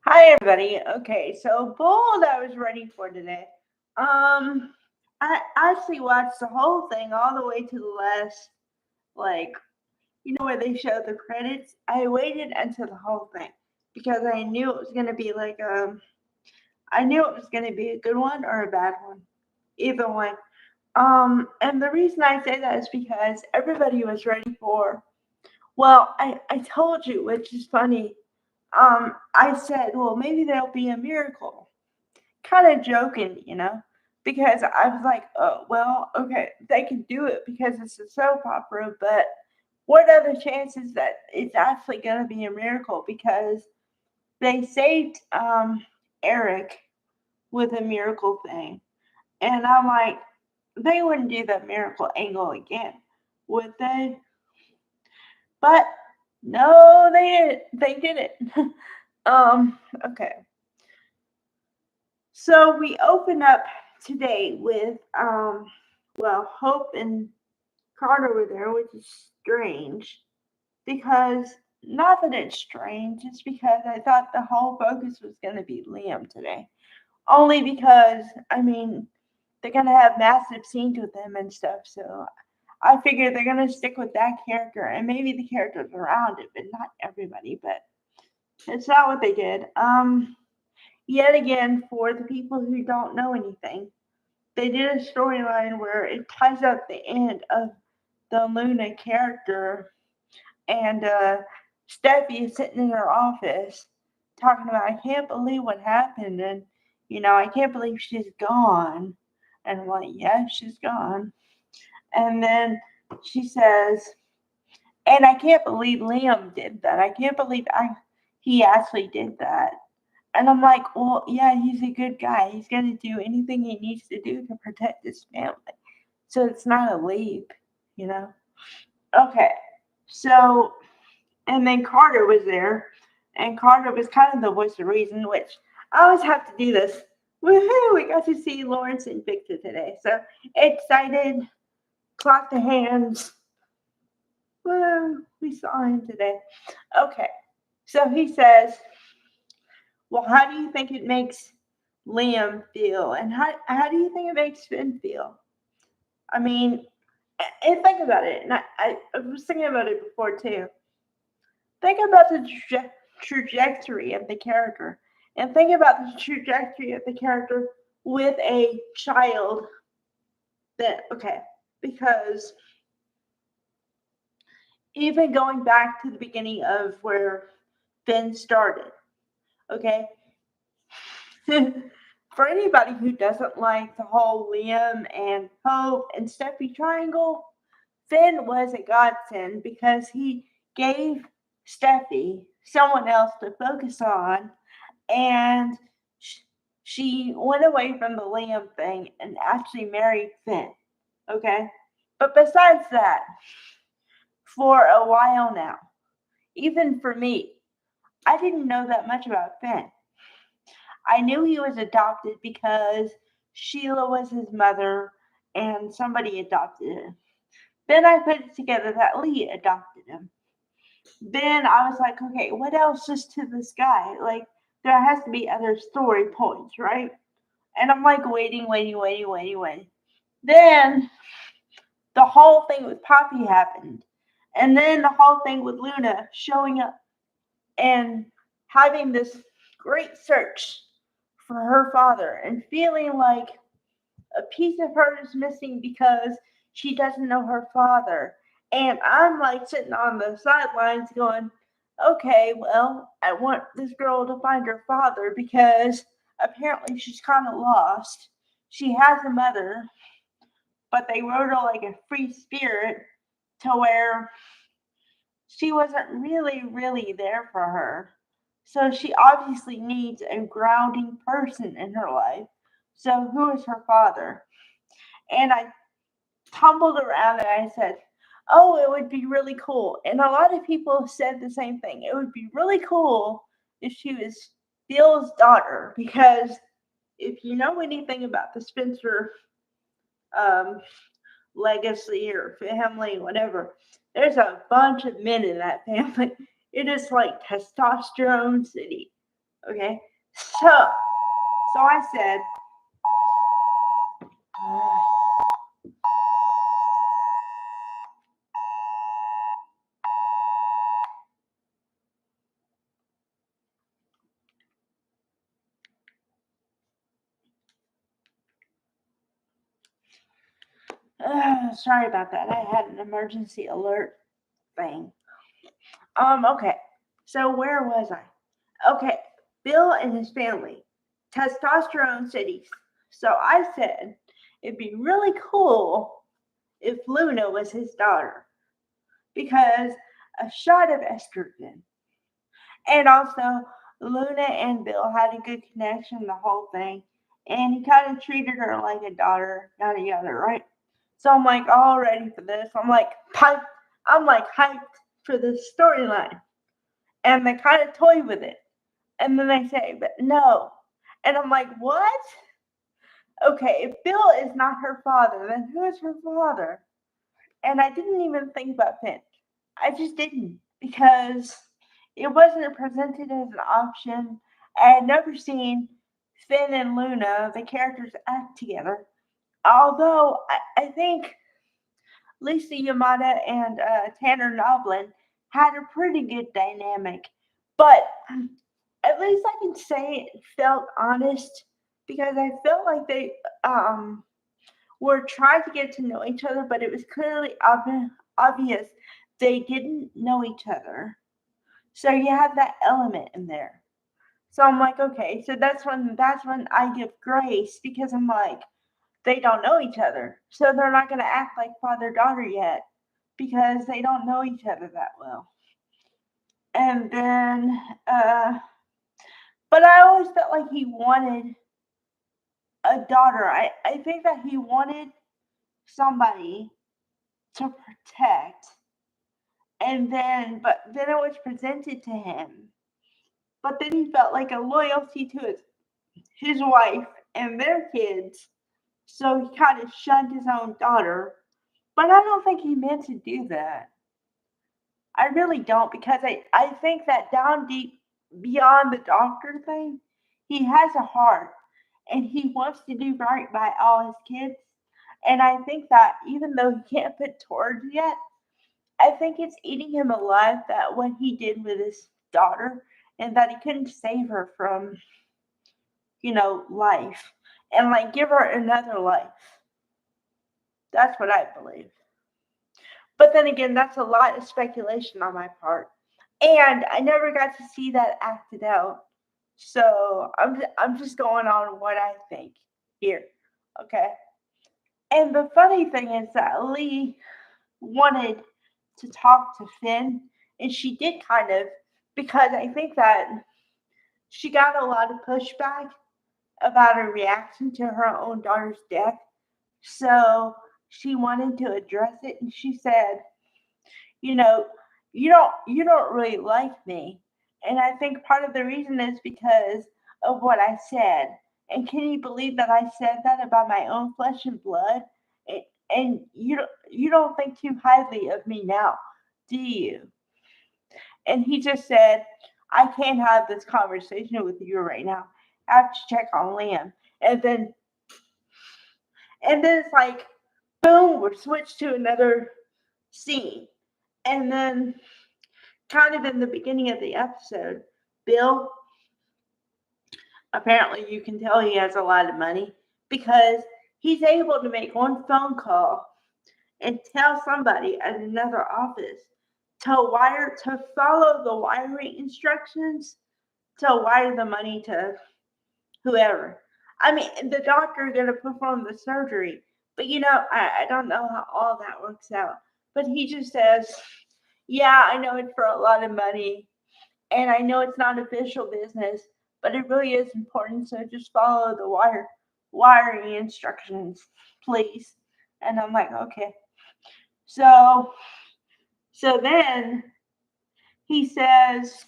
Hi everybody. Okay, so bowl that I was ready for today. Um, I actually watched the whole thing all the way to the last, like where they show the credits. I waited until the whole thing because I knew it was gonna be I knew it was gonna be a good one or a bad one, either one. And the reason I say that is because everybody was ready for. Well, I told you, which is funny. I said, well, maybe there'll be a miracle, kind of joking, because I was like, oh, well, okay, they can do it because it's a soap opera, but what are the chances that it's actually going to be a miracle? Because they saved Eric with a miracle thing. And I'm like, they wouldn't do the miracle angle again, would they? But no, they didn't. They did it. Okay. So we open up today with Hope and Carter were there, which is strange because not that it's strange, it's because I thought the whole focus was gonna be Liam today. Only because they're gonna have massive scenes with him and stuff, so I figure they're gonna stick with that character and maybe the characters around it, but not everybody. But it's not what they did. Yet again, for the people who don't know anything, they did a storyline where it ties up the end of the Luna character, and Steffi is sitting in her office talking about, I can't believe what happened, and I can't believe she's gone. And I'm like, yeah, she's gone. And then she says, and I can't believe Liam did that. I can't believe he actually did that. And I'm like, well, yeah, he's a good guy. He's going to do anything he needs to do to protect his family. So it's not a leap. Okay. So, and then Carter was there, and Carter was kind of the voice of reason, which I always have to do this. Woohoo! We got to see Lawrence and Victor today. So excited, clap the hands. Woo! We saw him today. Okay. So he says, well, how do you think it makes Liam feel? And how do you think it makes Finn feel? I mean, and think about it. And I was thinking about it before too. Think about the trajectory of the character. And think about the trajectory of the character with a child okay, because even going back to the beginning of where Finn started, okay, for anybody who doesn't like the whole Liam and Hope and Steffi triangle, Finn was a godsend because he gave Steffi someone else to focus on, and she went away from the Liam thing and actually married Finn. Okay? But besides that, for a while now, even for me, I didn't know that much about Finn. I knew he was adopted because Sheila was his mother and somebody adopted him. Then I put it together that Lee adopted him. Then I was like, okay, what else is to this guy? Like, there has to be other story points, right? And I'm like waiting. Then the whole thing with Poppy happened. And then the whole thing with Luna showing up and having this great search for her father and feeling like a piece of her is missing because she doesn't know her father. And I'm like sitting on the sidelines going, okay, well, I want this girl to find her father because apparently she's kind of lost. She has a mother, but they wrote her like a free spirit to where she wasn't really there for her. So she obviously needs a grounding person in her life. So who is her father? And I tumbled around and I said, oh, it would be really cool. And a lot of people said the same thing. It would be really cool if she was Bill's daughter because if you know anything about the Spencer um, legacy or family, whatever, there's a bunch of men in that family. It is like testosterone city. Okay, so I said, sorry about that. I had an emergency alert thing. Okay. So where was I? Okay. Bill and his family. Testosterone cities. So I said it'd be really cool if Luna was his daughter because a shot of estrogen. And also, Luna and Bill had a good connection, the whole thing. And he kind of treated her like a daughter, yada yada, right? So I'm like all ready for this. I'm like hyped for this storyline. And they kind of toy with it. And then they say, but no. And I'm like, what? Okay, if Bill is not her father, then who is her father? And I didn't even think about Finn. I just didn't because it wasn't presented as an option. I had never seen Finn and Luna, the characters, act together. Although I think Lisa Yamada and Tanner Noblin had a pretty good dynamic. But at least I can say it felt honest because I felt like they were trying to get to know each other, but it was clearly obvious they didn't know each other. So you have that element in there. So I'm like, okay, so that's when I give grace because I'm like, they don't know each other. So they're not gonna act like father daughter yet because they don't know each other that well. And then but I always felt like he wanted a daughter. I think that he wanted somebody to protect. But then it was presented to him. But then he felt like a loyalty to his wife and their kids. So he kind of shunned his own daughter. But I don't think he meant to do that. I really don't because I think that down deep beyond the doctor thing, he has a heart and he wants to do right by all his kids. And I think that even though he can't put towards yet, I think it's eating him alive that what he did with his daughter and that he couldn't save her from, life and like give her another life. That's what I believe. But then again, that's a lot of speculation on my part. And I never got to see that acted out. So I'm just going on what I think here. Okay. And the funny thing is that Lee wanted to talk to Finn, and she did kind of, because I think that she got a lot of pushback about her reaction to her own daughter's death. So she wanted to address it, and she said, you know, you don't really like me. And I think part of the reason is because of what I said. And can you believe that I said that about my own flesh and blood? And you don't think too highly of me now, do you? And he just said, I can't have this conversation with you right now. I have to check on Liam. And then it's like, boom, we're switched to another scene. And then kind of in the beginning of the episode, Bill, apparently you can tell he has a lot of money because he's able to make one phone call and tell somebody at another office to follow the wiring instructions to wire the money to whoever. I mean, the doctor is going to perform the surgery, but I don't know how all that works out. But he just says, yeah, I know it's for a lot of money, and I know it's not official business, but it really is important. So just follow the wiring instructions, please. And I'm like, okay. So then he says,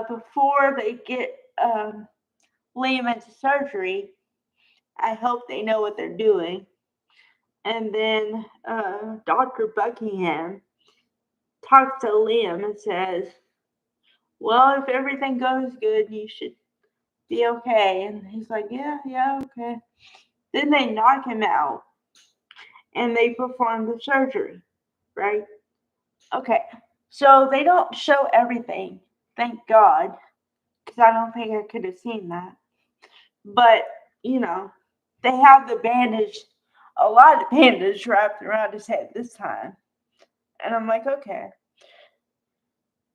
before they get Liam into surgery, I hope they know what they're doing. And then Dr. Buckingham talks to Liam and says, well, if everything goes good, you should be okay. And he's like, yeah, yeah, okay. Then they knock him out and they perform the surgery, right? Okay. So they don't show everything, thank God, because I don't think I could have seen that. But, you know, they have the bandage, a lot of bandage wrapped around his head this time. And I'm like, okay.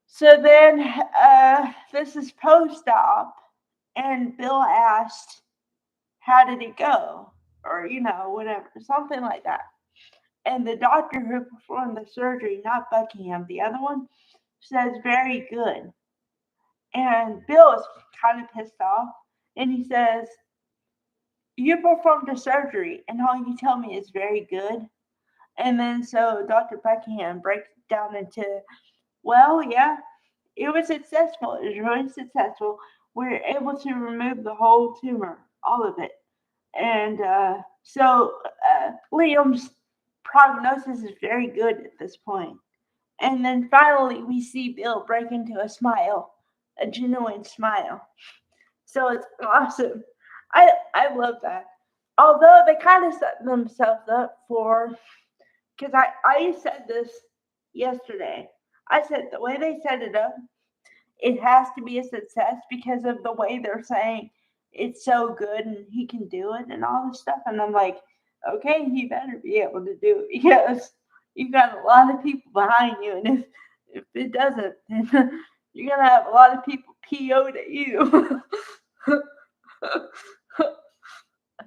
So then this is post op, and Bill asked, how did it go? Or, whatever, something like that. And the doctor who performed the surgery, not Buckingham, the other one, says very good. And Bill is kind of pissed off. And he says, you performed a surgery and all you tell me is very good. And then so Dr. Buckingham breaks it down into, well, yeah, it was successful. It was really successful. We were able to remove the whole tumor, all of it. And Liam's prognosis is very good at this point. And then finally, we see Bill break into a smile, a genuine smile. So it's awesome. I love that. Although they kind of set themselves up for, because I said this yesterday. I said the way they set it up, it has to be a success because of the way they're saying it's so good and he can do it and all this stuff. And I'm like, okay, he better be able to do it because you got a lot of people behind you, and if it doesn't, then you're gonna have a lot of people PO'd at you.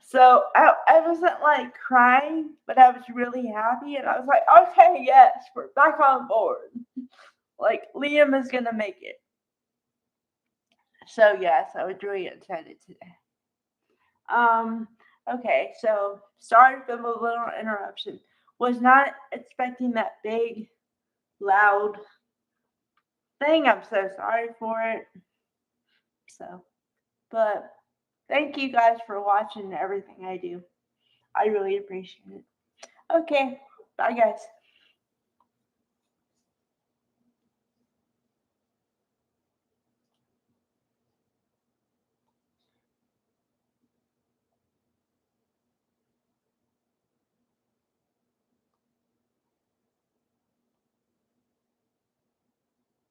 So I wasn't like crying, but I was really happy, and I was like, okay, yes, we're back on board. Like Liam is gonna make it. So yes, I was really excited today. Um, okay, so sorry for the little interruption. Was not expecting that big, loud thing. I'm so sorry for it. So, but thank you guys for watching everything I do. I really appreciate it. Okay, bye guys.